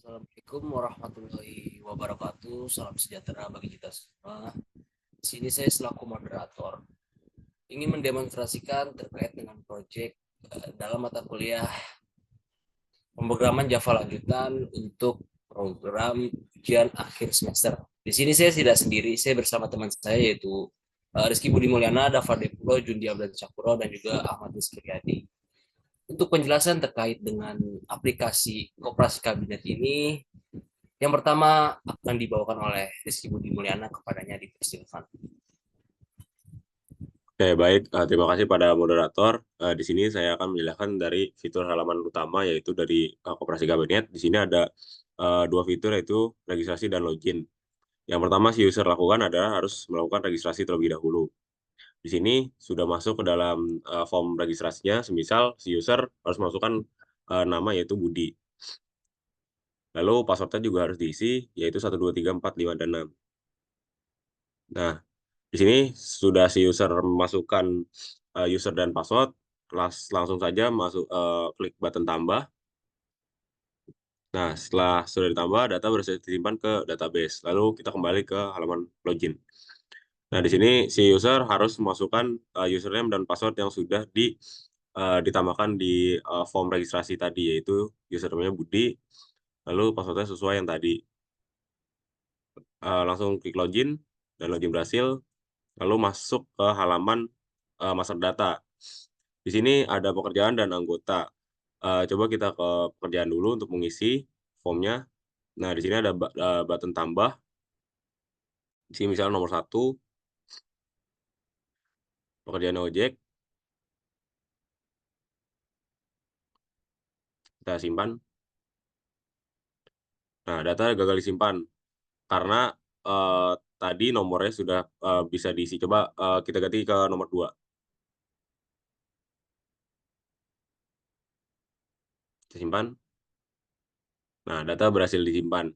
Assalamualaikum warahmatullahi wabarakatuh. Salam sejahtera bagi kita semua. Di sini saya selaku moderator ingin mendemonstrasikan terkait dengan proyek dalam mata kuliah pemrograman Java lanjutan untuk program ujian akhir semester. Di sini saya tidak sendiri, saya bersama teman saya yaitu Rizky Budi Mulyana, Dava Depulo, Jundi Abdul Cakuro, dan juga Ahmad Rizkyadi. Untuk penjelasan terkait dengan aplikasi koperasi kabinet ini, yang pertama akan dibawakan oleh Rizky Budi Mulyana, kepadanya dipersilakan. Oke, baik. Terima kasih pada moderator. Di sini saya akan menjelaskan dari fitur halaman utama, yaitu dari Koperasi Kabinet. Di sini ada dua fitur, yaitu registrasi dan login. Yang pertama, si user lakukan adalah harus melakukan registrasi terlebih dahulu. Di sini sudah masuk ke dalam form registrasinya, semisal si user harus masukkan nama, yaitu Budi. Lalu passwordnya juga harus diisi, yaitu 12345 dan 6. Nah, di sini sudah si user memasukkan user dan password, langsung saja masuk klik button tambah. Nah, setelah sudah ditambah, data berhasil disimpan ke database. Lalu kita kembali ke halaman login. Nah, di sini si user harus memasukkan username dan password yang sudah ditambahkan di form registrasi tadi, yaitu username-nya Budi, lalu passwordnya sesuai yang tadi. Langsung klik login, dan login berhasil, lalu masuk ke halaman master data. Di sini ada pekerjaan dan anggota. Coba kita ke pekerjaan dulu untuk mengisi formnya. Nah, di sini ada button tambah. Di sini misalnya nomor 1, pekerjaan ojek. Kita simpan. Nah, data gagal disimpan karena eh, tadi nomornya sudah bisa diisi. Coba kita ganti ke nomor 2. Kita simpan. Nah, data berhasil disimpan.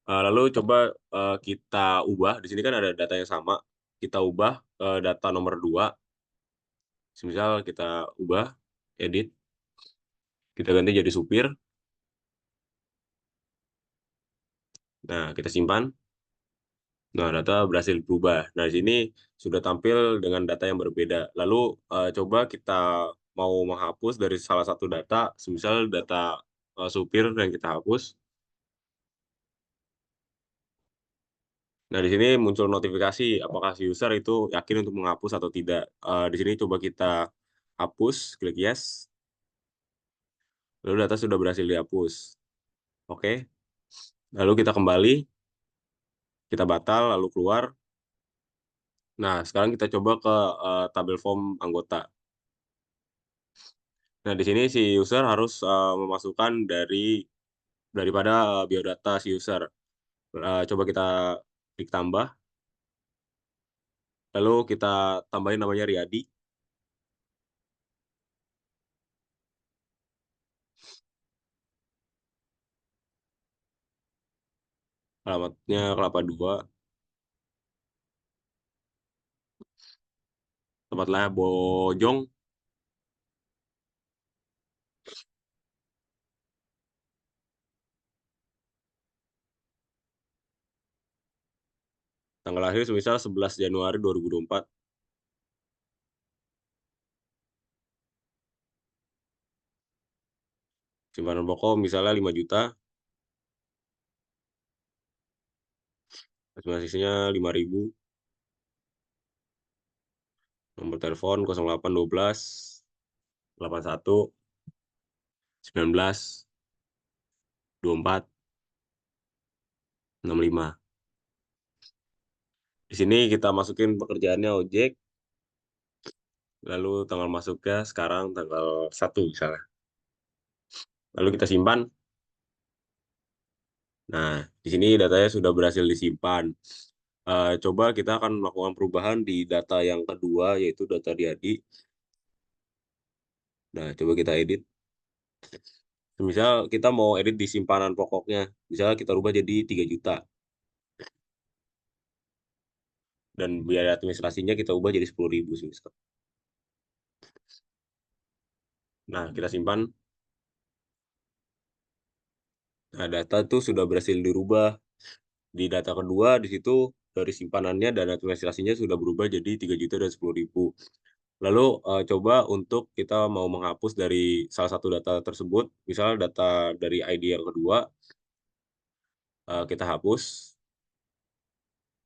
Lalu coba kita ubah. Di sini kan ada data yang sama. Kita ubah data nomor 2. Misal kita ubah, edit. Kita ganti jadi supir. Nah, kita simpan. Nah, data berhasil berubah. Nah, di sini sudah tampil dengan data yang berbeda. Lalu, coba kita mau menghapus dari salah satu data, semisal data supir yang kita hapus. Nah, di sini muncul notifikasi apakah si user itu yakin untuk menghapus atau tidak. Di sini coba kita hapus, klik yes. Lalu data sudah berhasil dihapus. Oke. Lalu kita kembali, kita batal, lalu keluar. Nah, sekarang kita coba ke tabel form anggota. Nah, di sini si user harus memasukkan daripada biodata si user. Coba kita klik tambah, lalu kita tambahin namanya Riyadi. Alamatnya Kelapa 2, tempat lahir Bojong, tanggal lahir semisal 11 Januari 2024. Simpanan pokok misalnya 5 juta, sisanya 5.000. Nomor telepon 0812 81 19 24 65. Di sini kita masukin pekerjaannya ojek, lalu tanggal masuknya sekarang tanggal 1 misalnya. Lalu kita simpan. Nah, di sini datanya sudah berhasil disimpan. Coba kita akan melakukan perubahan di data yang kedua, yaitu data Riyadi. Nah, coba kita edit. Misal kita mau edit di simpanan pokoknya. Misalnya kita rubah jadi 3 juta. Dan biaya administrasinya kita ubah jadi 10.000. Nah, kita simpan. Nah, data itu sudah berhasil dirubah. Di data kedua, di situ dari simpanannya dan administrasinya sudah berubah jadi 3 juta dan 10.000. Lalu coba untuk kita mau menghapus dari salah satu data tersebut, misal data dari ID yang kedua, kita hapus.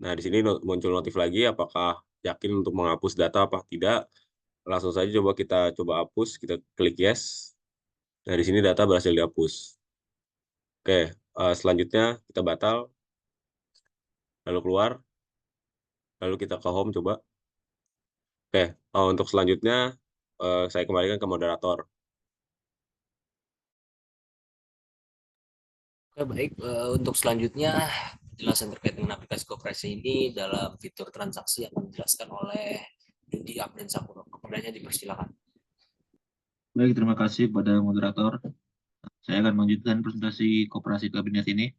Nah, di sini muncul notif lagi, apakah yakin untuk menghapus data apa tidak. Langsung saja kita coba hapus, kita klik yes. Nah, di sini data berhasil dihapus. Oke, selanjutnya kita batal, lalu keluar, lalu kita ke home coba. Oke, untuk selanjutnya saya kembalikan ke moderator. Oke, baik. Untuk selanjutnya, penjelasan terkait dengan aplikasi koperasi ini dalam fitur transaksi akan dijelaskan oleh Dudi Abdin Sapuro. Kepadanya dipersilakan. Baik, terima kasih pada moderator. Saya akan melanjutkan presentasi koperasi kabinet ini.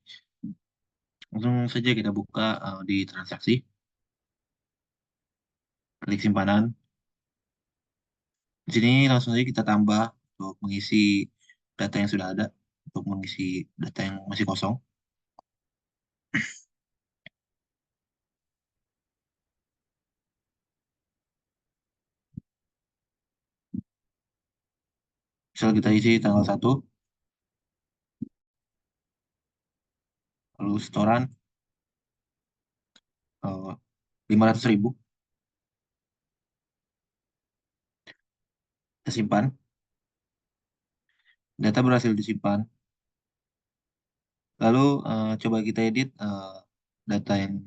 Langsung saja kita buka di transaksi, klik simpanan. Di sini langsung saja kita tambah untuk mengisi data yang sudah ada, untuk mengisi data yang masih kosong. Misal kita isi tanggal 1, lalu setoran 500.000. Kita simpan. Data berhasil disimpan. Lalu coba kita edit data yang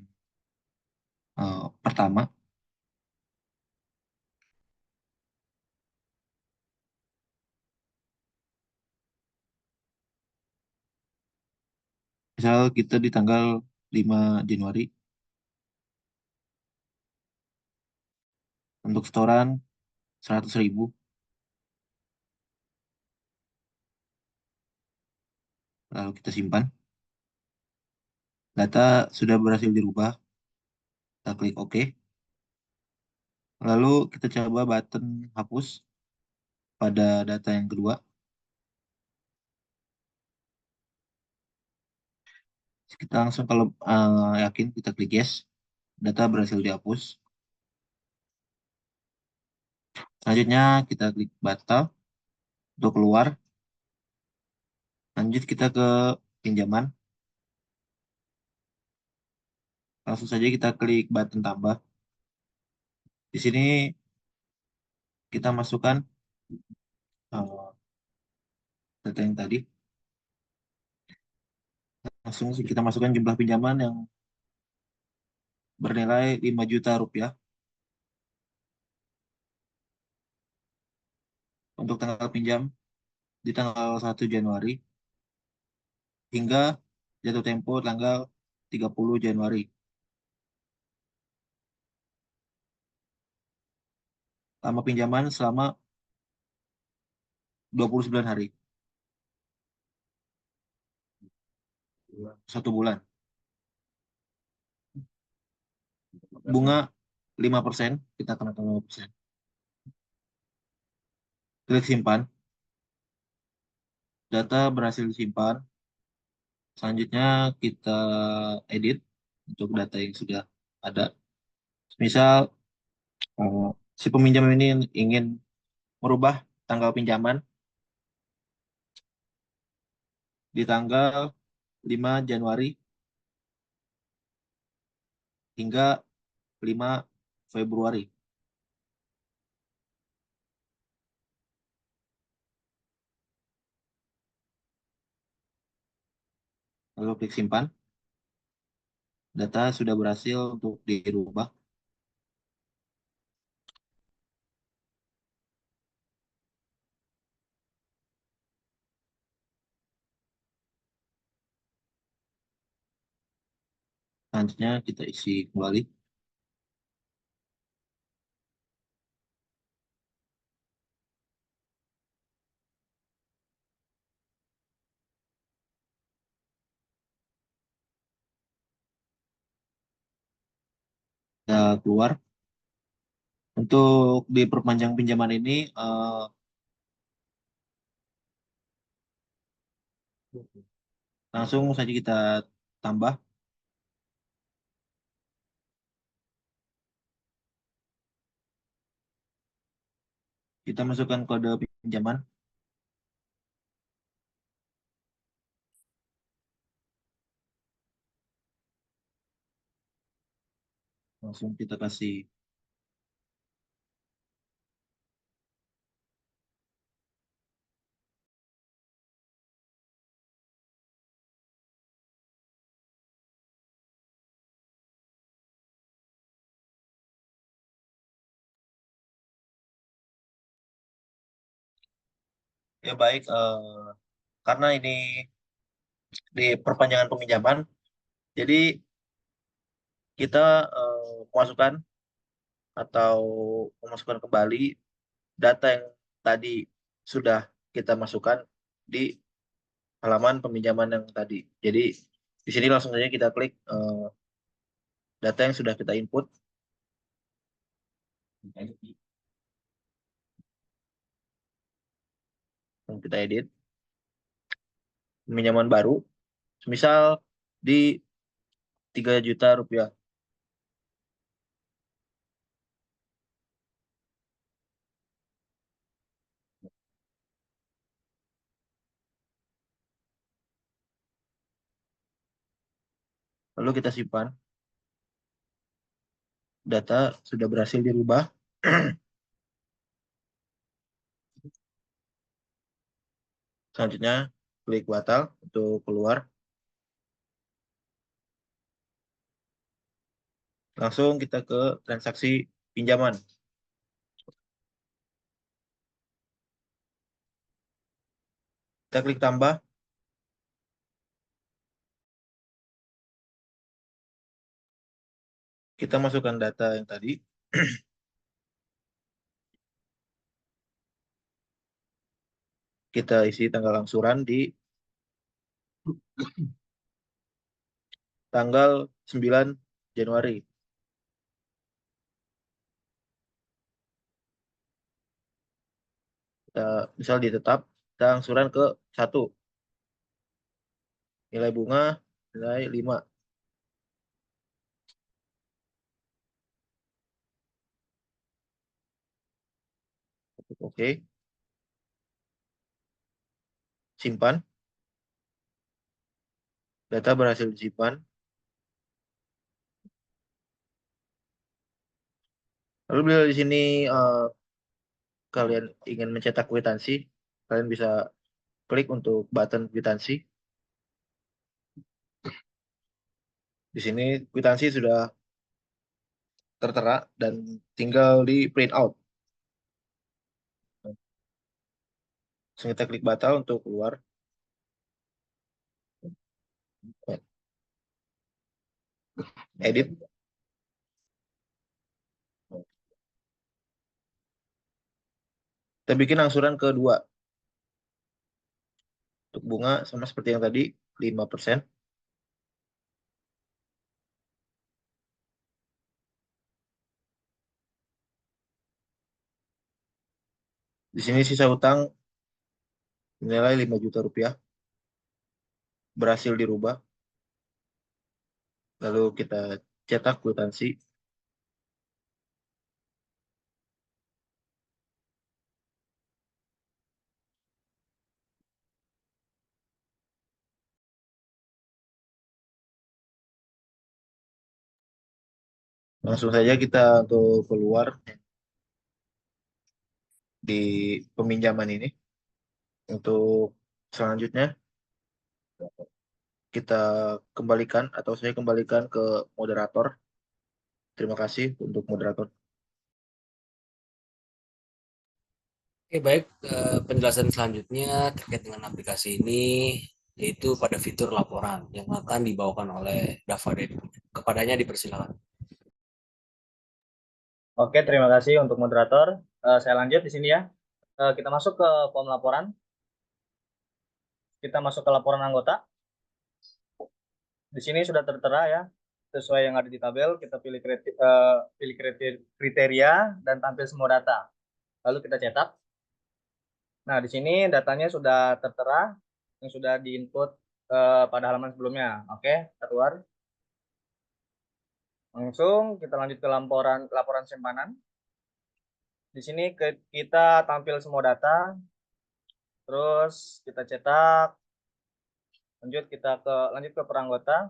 pertama. Misal kita di tanggal 5 Januari. Untuk setoran 100.000. Lalu kita simpan. Data sudah berhasil dirubah. Kita klik OK. Lalu kita coba button hapus pada data yang kedua. Kita langsung kalau yakin kita klik yes. Data berhasil dihapus. Selanjutnya kita klik batal untuk keluar. Lanjut kita ke pinjaman. Langsung saja kita klik button tambah. Di sini kita masukkan uh, data yang tadi. Langsung kita masukkan jumlah pinjaman yang bernilai 5 juta rupiah. Untuk tanggal pinjam di tanggal 1 Januari hingga jatuh tempo tanggal 30 Januari. Lama pinjaman selama 29 hari. 1 bulan. Bunga 5%, kita kenakan 5%. Klik simpan. Data berhasil disimpan. Selanjutnya kita edit untuk data yang sudah ada. Misal si peminjam ini ingin merubah tanggal pinjaman di tanggal 5 Januari hingga 5 Februari. Lalu klik simpan. Data sudah berhasil untuk dirubah. Selanjutnya kita isi kembali. Kita keluar. Untuk diperpanjang pinjaman ini Langsung saja kita tambah. Kita masukkan kode pinjaman. Langsung kita kasih. Ya baik, karena ini di perpanjangan peminjaman, jadi kita memasukkan atau memasukkan kembali data yang tadi sudah kita masukkan di halaman peminjaman yang tadi. Jadi di sini langsung saja kita klik data yang sudah kita input. Dan kita edit. Peminjaman baru. Misal di 3 juta rupiah. Lalu kita simpan. Data sudah berhasil dirubah. Selanjutnya klik batal untuk keluar. Langsung kita ke transaksi pinjaman. Kita klik tambah. Kita masukkan data yang tadi. Kita isi tanggal angsuran di tanggal 9 Januari. Kita misal ditetap, kita angsuran ke 1. Nilai bunga, nilai 5. Oke. Simpan. Data berhasil disimpan. Lalu bila di sini kalian ingin mencetak kwitansi, kalian bisa klik untuk button kwitansi. Di sini kwitansi sudah tertera dan tinggal di print out. Kita klik batal untuk keluar. Edit. Kita bikin angsuran kedua. Untuk bunga sama seperti yang tadi, 5%. Di sini sisa utang nilai 5 juta rupiah. Berhasil dirubah. Lalu kita cetak kwitansi. Langsung saja kita untuk keluar di peminjaman ini. Untuk selanjutnya kita kembalikan atau saya kembalikan ke moderator. Terima kasih untuk moderator. Oke, baik. Penjelasan selanjutnya terkait dengan aplikasi ini yaitu pada fitur laporan yang akan dibawakan oleh Dava Dedi. Kepadanya dipersilakan. Oke, terima kasih untuk moderator. Saya lanjut di sini ya. Kita masuk ke form laporan. Kita masuk ke laporan anggota. Di sini sudah tertera ya, sesuai yang ada di tabel. Kita pilih kriteria dan tampil semua data. Lalu kita cetak. Nah, di sini datanya sudah tertera, yang sudah diinput pada halaman sebelumnya. Oke, kita keluar. Langsung kita lanjut ke laporan simpanan. Di sini kita tampil semua data, terus kita cetak. Lanjut ke peranggota.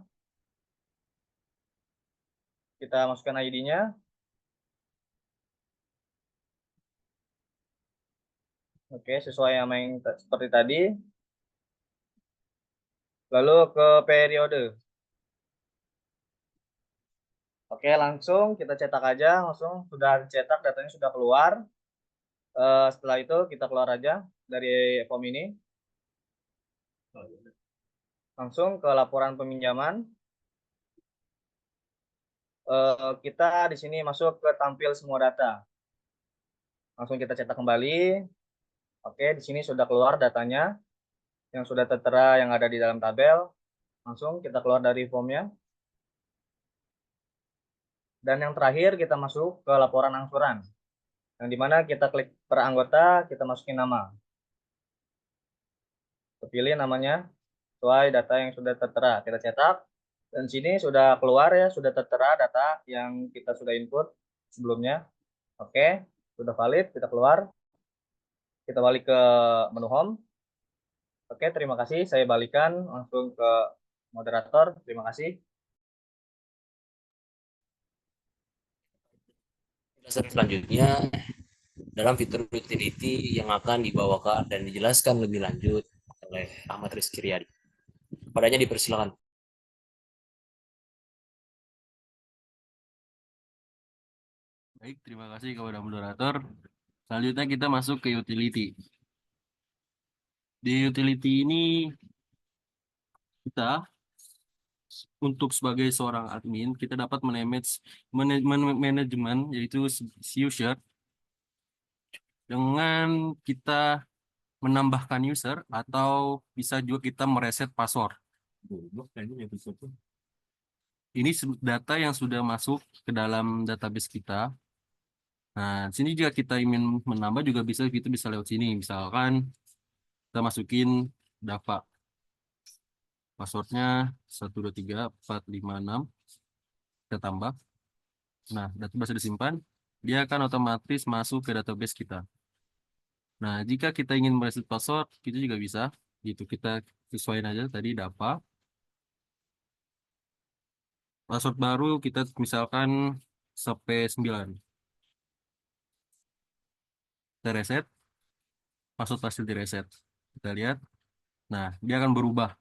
Kita masukkan ID-nya. Oke, sesuai yang seperti tadi. Lalu ke periode. Oke, langsung kita cetak aja, langsung sudah cetak, datanya sudah keluar. Setelah itu kita keluar aja dari form ini. Langsung ke laporan peminjaman. Kita di sini masuk ke tampil semua data. Langsung kita cetak kembali. Oke, di sini sudah keluar datanya yang sudah tertera yang ada di dalam tabel. Langsung kita keluar dari formnya. Dan yang terakhir kita masuk ke laporan angsuran. Yang dimana kita klik per anggota, kita masukin nama. Pilih namanya sesuai data yang sudah tertera. Kita cetak. Dan sini sudah keluar ya, sudah tertera data yang kita sudah input sebelumnya. Oke, sudah valid, kita keluar. Kita balik ke menu home. Oke, terima kasih. Saya balikan langsung ke moderator. Terima kasih. Selanjutnya, dalam fitur utility yang akan dibawakan dan dijelaskan lebih lanjut oleh Ahmad Rizky Riyadi. Padanya dipersilakan. Baik, terima kasih kepada moderator. Selanjutnya kita masuk ke utility. Di utility ini kita untuk sebagai seorang admin kita dapat manajemen yaitu si user dengan kita menambahkan user atau bisa juga kita mereset password. Ini data yang sudah masuk ke dalam database kita. Nah, sini juga kita ingin menambah juga bisa, kita bisa lewat sini. Misalkan kita masukin Dava. Passwordnya 123456. Kita tambah. Nah, database sudah disimpan. Dia akan otomatis masuk ke database kita. Nah, jika kita ingin mereset password, kita juga bisa. Gitu, kita sesuaikan aja tadi Dava. Password baru kita misalkan sampai 9. Kita reset. Password hasil di reset. Kita lihat. Nah, dia akan berubah.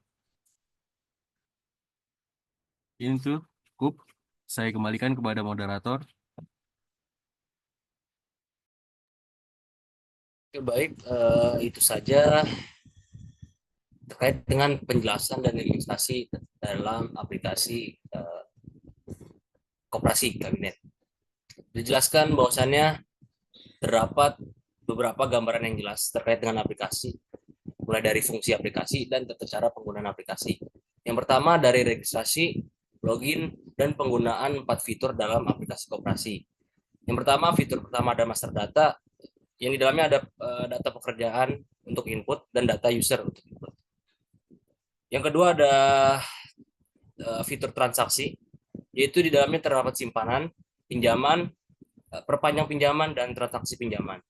Ini tuh cukup. Saya kembalikan kepada moderator. Oke, baik, itu saja terkait dengan penjelasan dan ilustrasi dalam aplikasi Koperasi Kabinet. Dijelaskan bahwasannya terdapat beberapa gambaran yang jelas terkait dengan aplikasi, mulai dari fungsi aplikasi dan tata cara penggunaan aplikasi. Yang pertama dari registrasi, login, dan penggunaan 4 fitur dalam aplikasi Koperasi. Yang pertama, fitur pertama ada master data, yang di dalamnya ada data pekerjaan untuk input dan data user untuk input. Yang kedua ada fitur transaksi, yaitu di dalamnya terdapat simpanan, pinjaman, perpanjang pinjaman, dan transaksi pinjaman.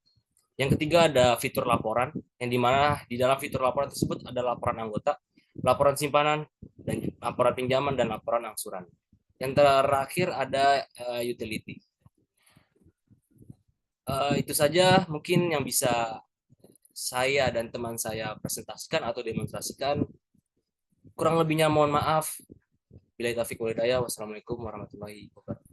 Yang ketiga ada fitur laporan, yang dimana di dalam fitur laporan tersebut ada laporan anggota, laporan simpanan, dan laporan pinjaman, dan laporan angsuran. Yang terakhir ada utility. Itu saja mungkin yang bisa saya dan teman saya presentasikan atau demonstrasikan. Kurang lebihnya mohon maaf. Bila taufiq wal hidayah. Wassalamualaikum warahmatullahi wabarakatuh.